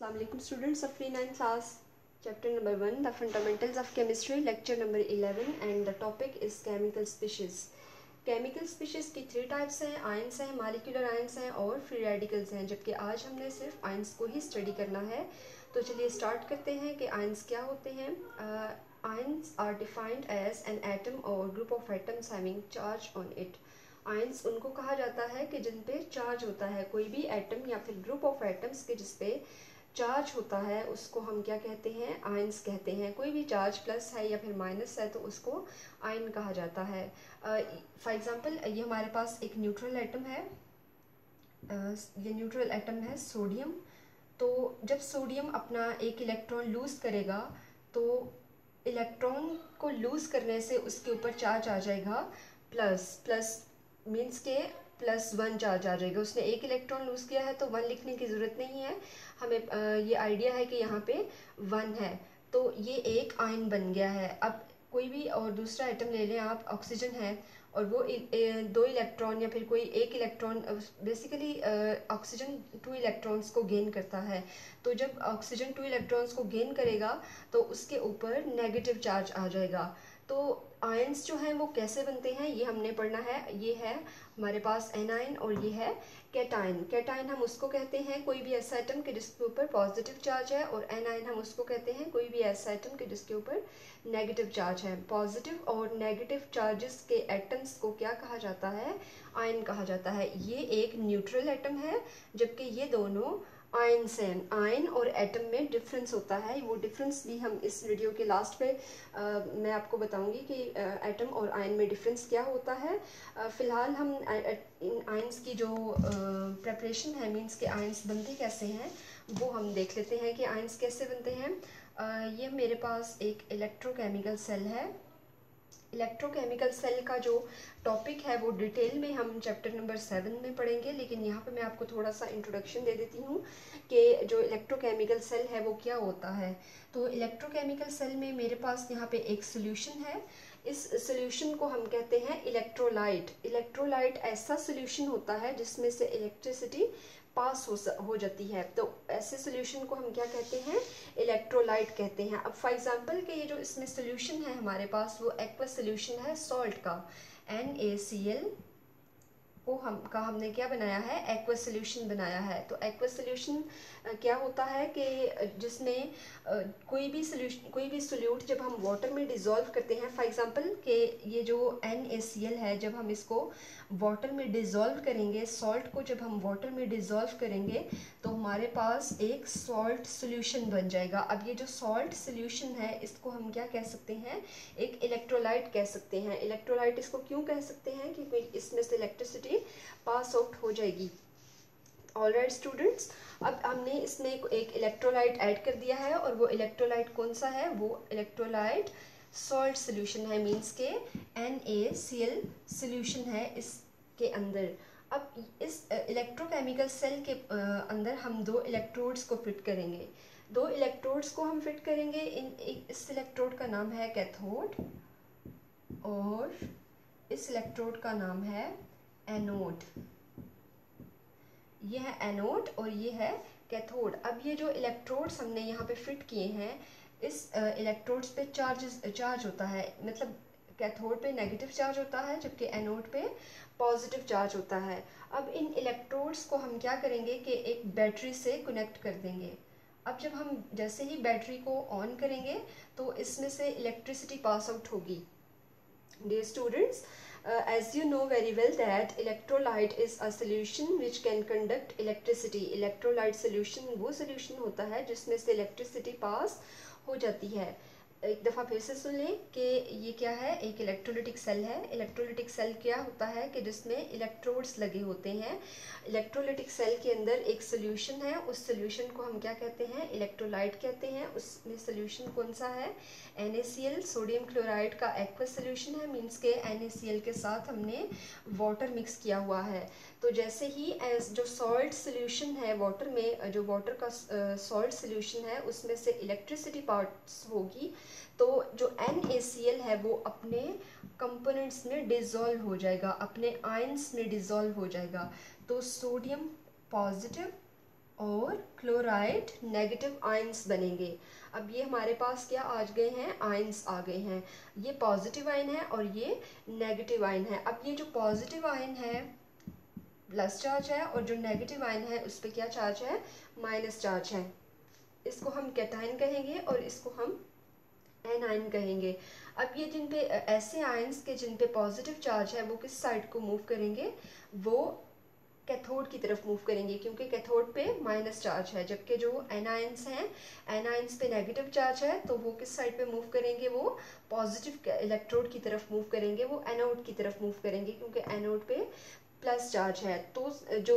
Assalamualaikum students of pre-9 class, chapter number 1, the fundamentals of chemistry, lecture number 11, and the topic is chemical species. Chemical species की 3 types हैं, ions हैं, molecular ions हैं और free radicals हैं, जबकि आज हमने सिर्फ आयंस को ही स्टडी करना है। तो चलिए स्टार्ट करते हैं कि आयंस क्या होते हैं। Ions are defined as an atom और group of atoms having charge on it. Ions उनको कहा जाता है कि जिन पे चार्ज होता है, कोई भी एटम या फिर ग्रुप ऑफ एटम्स के जिस पे चार्ज होता है उसको हम क्या कहते हैं, आयंस कहते हैं। कोई भी चार्ज प्लस है या फिर माइनस है तो उसको आयन कहा जाता है। फॉर एग्जांपल ये हमारे पास एक न्यूट्रल एटम है, ये न्यूट्रल एटम है सोडियम। तो जब सोडियम अपना एक इलेक्ट्रॉन लूज़ करेगा तो इलेक्ट्रॉन को लूज़ करने से उसके ऊपर चार्ज आ जाएगा प्लस। प्लस मीन्स के +1 चार्ज आ जाएगा। उसने एक इलेक्ट्रॉन लूज़ किया है तो 1 लिखने की ज़रूरत नहीं है, हमें ये आइडिया है कि यहाँ पे 1 है, तो ये एक आयन बन गया है। अब कोई भी और दूसरा आइटम ले लें आप, ऑक्सीजन है और वो 2 इलेक्ट्रॉन या फिर कोई एक इलेक्ट्रॉन, बेसिकली ऑक्सीजन 2 इलेक्ट्रॉन्स को गेन करता है। तो जब ऑक्सीजन 2 इलेक्ट्रॉन्स को गेन करेगा तो उसके ऊपर नेगेटिव चार्ज आ जाएगा। तो आयंस जो हैं वो कैसे बनते हैं ये हमने पढ़ना है। ये है हमारे पास एनायन और ये है कैटायन। कैटायन हम उसको कहते हैं कोई भी ऐसा एटम के जिसके ऊपर पॉजिटिव चार्ज है, और एनायन हम उसको कहते हैं कोई भी ऐसा एटम के जिसके ऊपर नेगेटिव चार्ज है। पॉजिटिव और नेगेटिव चार्जेस के एटम्स को क्या कहा जाता है, आयन कहा जाता है। ये एक न्यूट्रल एटम है जबकि ये दोनों आयन्स हैं। आयन और एटम में डिफरेंस होता है, वो डिफरेंस भी हम इस वीडियो के लास्ट पे मैं आपको बताऊंगी कि एटम और आयन में डिफरेंस क्या होता है। फ़िलहाल हम इन आयंस की जो प्रेपरेशन है, मींस के आयंस बनते कैसे हैं वो हम देख लेते हैं कि आयंस कैसे बनते हैं। ये मेरे पास एक इलेक्ट्रोकेमिकल सेल है। इलेक्ट्रोकेमिकल सेल का जो टॉपिक है वो डिटेल में हम चैप्टर नंबर 7 में पढ़ेंगे, लेकिन यहाँ पे मैं आपको थोड़ा सा इंट्रोडक्शन दे देती हूँ कि जो इलेक्ट्रोकेमिकल सेल है वो क्या होता है। तो इलेक्ट्रोकेमिकल सेल में मेरे पास यहाँ पे एक सोल्यूशन है। इस सोल्यूशन को हम कहते हैं इलेक्ट्रोलाइट। इलेक्ट्रोलाइट ऐसा सोल्यूशन होता है जिसमें से इलेक्ट्रिसिटी पास हो जाती है, तो ऐसे सोल्यूशन को हम क्या कहते हैं, इलेक्ट्रोलाइट कहते हैं। अब फॉर एग्जांपल कि ये जो इसमें सोल्यूशन है हमारे पास वो एक्वस सोल्यूशन है सॉल्ट का, NaCl को हमने क्या बनाया है, एक्वस सोल्यूशन बनाया है। तो एक्वस सोल्यूशन क्या होता है कि जिसमें कोई भी सोल्यूट जब हम वाटर में डिज़ोल्व करते हैं, फॉर एग्जांपल कि ये जो NaCl है जब हम इसको वाटर में डिज़ोल्व करेंगे, सॉल्ट को जब हम वाटर में डिज़ोल्व करेंगे तो हमारे पास एक सॉल्ट सोल्यूशन बन जाएगा। अब ये जो सॉल्ट सोल्यूशन है इसको हम क्या कह सकते हैं, एक इलेक्ट्रोलाइट कह सकते हैं। इलेक्ट्रोलाइट इसको क्यों कह सकते हैं, क्योंकि इसमें से इलेक्ट्रिसिटी पास आउट हो जाएगी। ऑलराइट स्टूडेंट्स, अब हमने इसमें एक इलेक्ट्रोलाइट ऐड कर दिया है और वो इलेक्ट्रोलाइट कौन सा है, वो इलेक्ट्रोलाइट सॉल्ट सोल्यूशन है, मींस के NaCl सोल्यूशन है इसके अंदर। अब इस इलेक्ट्रोकेमिकल सेल के अंदर हम 2 इलेक्ट्रोड्स को फिट करेंगे। 2 इलेक्ट्रोड्स को हम फिट करेंगे। इस इलेक्ट्रोड का नाम है कैथोड और इस इलेक्ट्रोड का नाम है एनोड। ये है एनोड और ये है कैथोड। अब ये जो इलेक्ट्रोड्स हमने यहाँ पे फिट किए हैं, इस इलेक्ट्रोड्स पे चार्ज होता है, मतलब कैथोड पे नेगेटिव चार्ज होता है जबकि एनोड पे पॉजिटिव चार्ज होता है। अब इन इलेक्ट्रोड्स को हम क्या करेंगे कि एक बैटरी से कनेक्ट कर देंगे। अब जब हम जैसे ही बैटरी को ऑन करेंगे तो इसमें से इलेक्ट्रिसिटी पास आउट होगी। Dear students, as you know very well that electrolyte is a solution which can conduct electricity. Electrolyte solution वो solution होता है जिसमें से electricity pass हो जाती है। एक दफ़ा फिर से सुन लें कि ये क्या है, एक इलेक्ट्रोलिटिक सेल है। इलेक्ट्रोलिटिक सेल क्या होता है कि जिसमें इलेक्ट्रोड्स लगे होते हैं। इलेक्ट्रोलिटिक सेल के अंदर एक सोल्यूशन है, उस सोल्यूशन को हम क्या कहते हैं, इलेक्ट्रोलाइट कहते हैं। उसमें सोल्यूशन कौन सा है, NaCl, सोडियम क्लोराइड का एक्वस सोल्यूशन है, मींस के NaCl के साथ हमने वाटर मिक्स किया हुआ है। तो जैसे ही एज जो सॉल्ट सोल्यूशन है वाटर में, जो वाटर का सॉल्ट सोल्यूशन है उसमें से इलेक्ट्रिसिटी पार्ट्स होगी, तो जो NaCl है वो अपने कंपोनेंट्स में डिज़ोल्व हो जाएगा, अपने आयंस में डिज़ोल्व हो जाएगा। तो सोडियम पॉजिटिव और क्लोराइड नेगेटिव आयंस बनेंगे। अब ये हमारे पास क्या आ गए हैं, आयंस आ गए हैं। ये पॉजिटिव आयन है और ये नेगेटिव आयन है। अब ये जो पॉजिटिव आयन है प्लस चार्ज है और जो नेगेटिव आयन है उस पर क्या चार्ज है, माइनस चार्ज है। इसको हम कैटायन कहेंगे और इसको हम एनायन कहेंगे। अब ये जिन पे ऐसे आयंस के जिन पे पॉजिटिव चार्ज है वो किस साइड को मूव करेंगे, वो कैथोड की तरफ मूव करेंगे, क्योंकि कैथोड पे माइनस चार्ज है। जबकि जो एनायंस हैं, एनायंस पे नेगेटिव चार्ज है, तो वो किस साइड पे मूव करेंगे, वो पॉजिटिव इलेक्ट्रोड की तरफ मूव करेंगे, वो एनोड की तरफ मूव करेंगे, क्योंकि एनोड पे प्लस चार्ज है। तो जो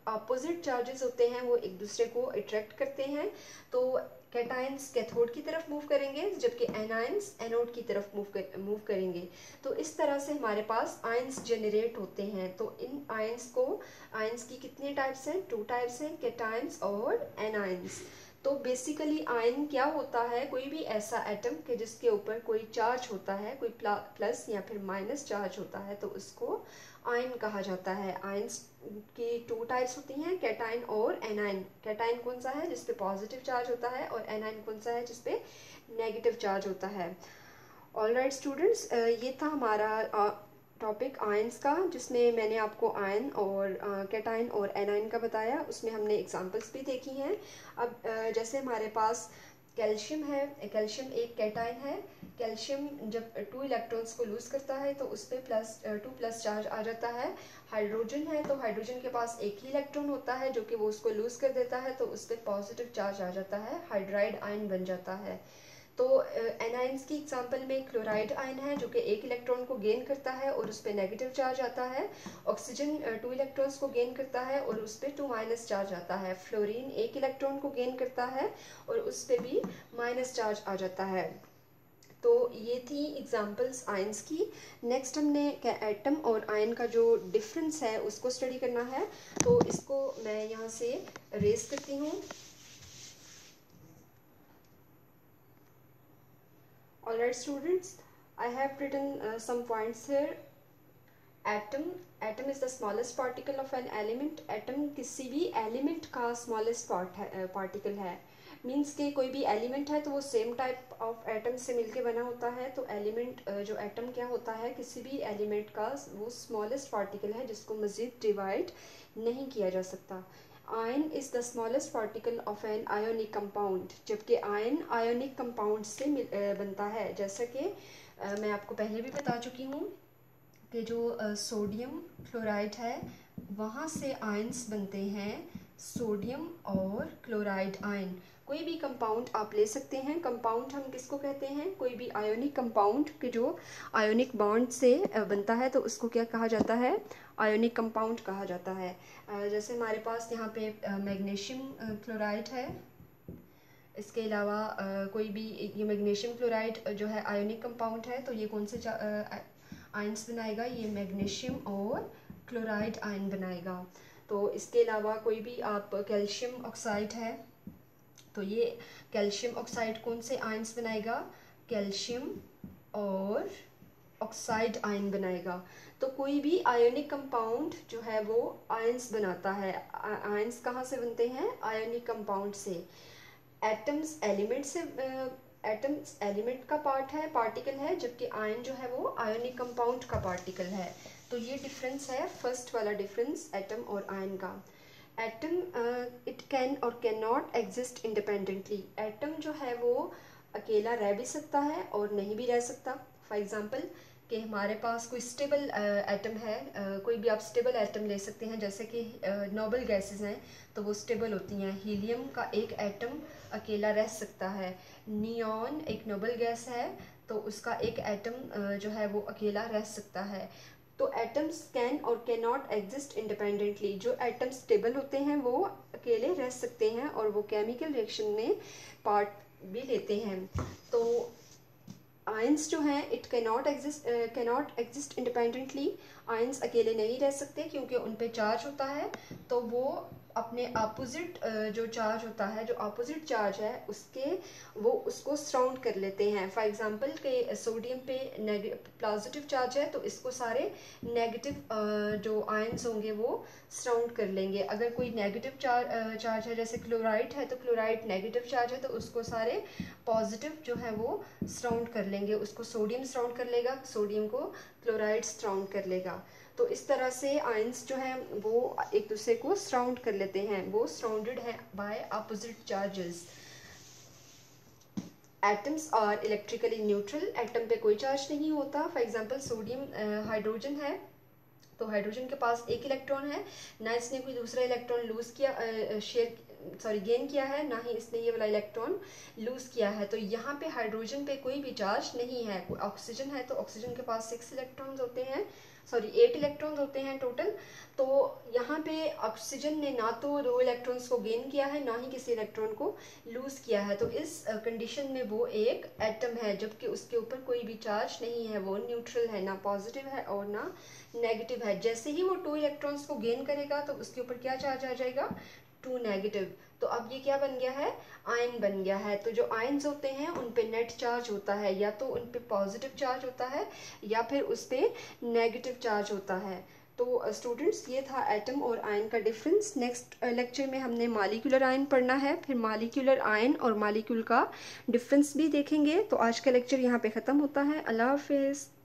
अपोजिट चार्जेस होते हैं वो एक दूसरे को अट्रैक्ट करते हैं। तो कैटायंस कैथोड की तरफ मूव करेंगे, जबकि एनायंस एनोड की तरफ मूव करेंगे। तो इस तरह से हमारे पास आयंस जनरेट होते हैं। तो इन आयंस की कितने टाइप्स हैं, 2 टाइप्स हैं, कैटायंस और एनायंस। तो बेसिकली आयन क्या होता है, कोई भी ऐसा एटम के जिसके ऊपर कोई चार्ज होता है, कोई प्लस या फिर माइनस चार्ज होता है, तो उसको आयन कहा जाता है। आयंस की 2 टाइप्स होती हैं, कैटायन और एनायन। कैटायन कौन सा है, जिसपे पॉजिटिव चार्ज होता है, और एनायन कौन सा है, जिसपे नेगेटिव चार्ज होता है। ऑलराइट स्टूडेंट्स, ये था हमारा टॉपिक आयंस का, जिसमें मैंने आपको आयन और कैटायन और एनायन का बताया। उसमें हमने एग्जांपल्स भी देखी हैं। अब जैसे हमारे पास कैल्शियम है, कैल्शियम एक कैटायन है। कैल्शियम जब 2 इलेक्ट्रॉन्स को लूज करता है तो उस पर 2 प्लस चार्ज आ जाता है। हाइड्रोजन है तो हाइड्रोजन के पास एक ही इलेक्ट्रॉन होता है जो कि वो उसको लूज कर देता है, तो उस पर पॉजिटिव चार्ज आ जाता है, हाइड्राइड आयन बन जाता है। तो एनायंस की एग्जांपल में क्लोराइड आयन है जो कि एक इलेक्ट्रॉन को गेन करता है और उस पर नेगेटिव चार्ज आता है। ऑक्सीजन 2 इलेक्ट्रॉन्स को गेन करता है और उस पर 2 माइनस चार्ज आता है। फ्लोरीन एक इलेक्ट्रॉन को गेन करता है और उस पर भी माइनस चार्ज आ जाता है। तो ये थी एग्जांपल्स आयंस की। नेक्स्ट हमने एटम और आयन का जो डिफरेंस है उसको स्टडी करना है। तो इसको मैं यहाँ से रेज करती हूँ। Alright students, I have written some points here. Atom is the smallest particle of an element. Atom किसी भी एलिमेंट का स्मॉलेस्ट पार्टिकल है। मीन्स के कोई भी एलिमेंट है तो वो सेम टाइप ऑफ एटम से मिलके बना होता है। तो एलिमेंट जो एटम क्या होता है, किसी भी एलिमेंट का वो स्मॉलेस्ट पार्टिकल है जिसको मज़ीद डिवाइड नहीं किया जा सकता। Ion is the smallest particle of an ionic compound, जबकि आयन आयोनिक कंपाउंड से बनता है। जैसा कि मैं आपको पहले भी बता चुकी हूँ कि जो सोडियम क्लोराइड है वहाँ से आयंस बनते हैं, सोडियम और क्लोराइड आयन। कोई भी कंपाउंड आप ले सकते हैं। कंपाउंड हम किसको कहते हैं, कोई भी आयोनिक कंपाउंड के जो आयोनिक बॉन्ड से बनता है तो उसको क्या कहा जाता है, आयोनिक कंपाउंड कहा जाता है। जैसे हमारे पास यहाँ पे मैग्नीशियम क्लोराइड है। इसके अलावा कोई भी ये मैग्नीशियम क्लोराइड जो है आयोनिक कंपाउंड है, तो ये कौन से आयंस बनाएगा, ये मैग्नीशियम और क्लोराइड आयन बनाएगा। तो इसके अलावा कोई भी आप कैल्शियम ऑक्साइड है तो ये कैल्शियम ऑक्साइड कौन से आयंस बनाएगा, कैल्शियम और ऑक्साइड आयन बनाएगा। तो कोई भी आयोनिक कंपाउंड जो है वो आयंस बनाता है। आयंस कहाँ से बनते हैं, आयोनिक कंपाउंड से। एटम्स एलिमेंट का पार्ट है, पार्टिकल है, जबकि आयन जो है वो आयोनिक कंपाउंड का पार्टिकल है। तो ये डिफरेंस है, फर्स्ट वाला डिफरेंस एटम और आयन का। एटम इट कैन और can not exist independently. Atom जो है वो अकेला रह भी सकता है और नहीं भी रह सकता। फॉर एग्जांपल कि हमारे पास कोई स्टेबल एटम है, कोई भी आप स्टेबल एटम ले सकते हैं, जैसे कि नोबल गैसेस हैं तो वो स्टेबल होती हैं। हीलियम का एक एटम अकेला रह सकता है। नियॉन एक नोबल गैस है तो उसका एक एटम जो है वो अकेला रह सकता है। तो एटम्स कैन और कैन नॉट एग्जिस्ट इंडिपेंडेंटली। जो एटम्स स्टेबल होते हैं वो अकेले रह सकते हैं और वो केमिकल रिएक्शन में पार्ट भी लेते हैं। तो आयंस जो हैं it cannot exist independently. Ions अकेले नहीं रह सकते क्योंकि उन पे चार्ज होता है, तो वो अपने अपोजिट जो चार्ज होता है, जो अपोजिट चार्ज है उसको सराउंड कर लेते हैं। फॉर एग्जांपल के सोडियम पे पॉजिटिव चार्ज है तो इसको सारे नेगेटिव जो आयंस होंगे वो सराउंड कर लेंगे। अगर कोई नेगेटिव चार्ज है, जैसे क्लोराइड है, तो क्लोराइड नेगेटिव चार्ज है तो उसको सारे पॉजिटिव जो है वो सराउंड कर लेंगे। उसको सोडियम सराउंड कर लेगा, सोडियम को क्लोराइड सराउंड कर लेगा। तो इस तरह से आयंस जो हैं वो एक दूसरे को सराउंड कर लेते हैं, वो सराउंडेड है by opposite charges. Atoms are electrically neutral, atom पे कोई चार्ज नहीं होता। फॉर एग्जांपल सोडियम हाइड्रोजन है, तो हाइड्रोजन के पास एक इलेक्ट्रॉन है, ना इसने कोई दूसरा इलेक्ट्रॉन लूज किया गेन किया है, ना ही इसने ये वाला इलेक्ट्रॉन लूज किया है। तो यहाँ पे हाइड्रोजन पे कोई भी चार्ज नहीं है। ऑक्सीजन है तो ऑक्सीजन के पास 8 इलेक्ट्रॉन्स होते हैं टोटल। तो यहाँ पे ऑक्सीजन ने ना तो 2 इलेक्ट्रॉन्स को गेन किया है, ना ही किसी इलेक्ट्रॉन को लूज किया है। तो इस कंडीशन में वो एक एटम है, जबकि उसके ऊपर कोई भी चार्ज नहीं है, वो न्यूट्रल है, ना पॉजिटिव है और ना नेगेटिव है। जैसे ही वो 2 इलेक्ट्रॉन्स को गेन करेगा तो उसके ऊपर क्या चार्ज आ जाएगा, 2 नेगेटिव। तो अब ये क्या बन गया है, आयन बन गया है। तो जो आयन्स होते हैं उन पे नेट चार्ज होता है, या तो उन पे पॉजिटिव चार्ज होता है या फिर उस पे नेगेटिव चार्ज होता है। तो स्टूडेंट्स, ये था एटम और आयन का डिफरेंस। नेक्स्ट लेक्चर में हमने मॉलिक्यूलर आयन पढ़ना है, फिर मॉलिक्यूलर आयन और मॉलिक्यूल का डिफरेंस भी देखेंगे। तो आज का लेक्चर यहाँ पे ख़त्म होता है। अल्लाह हाफिज़।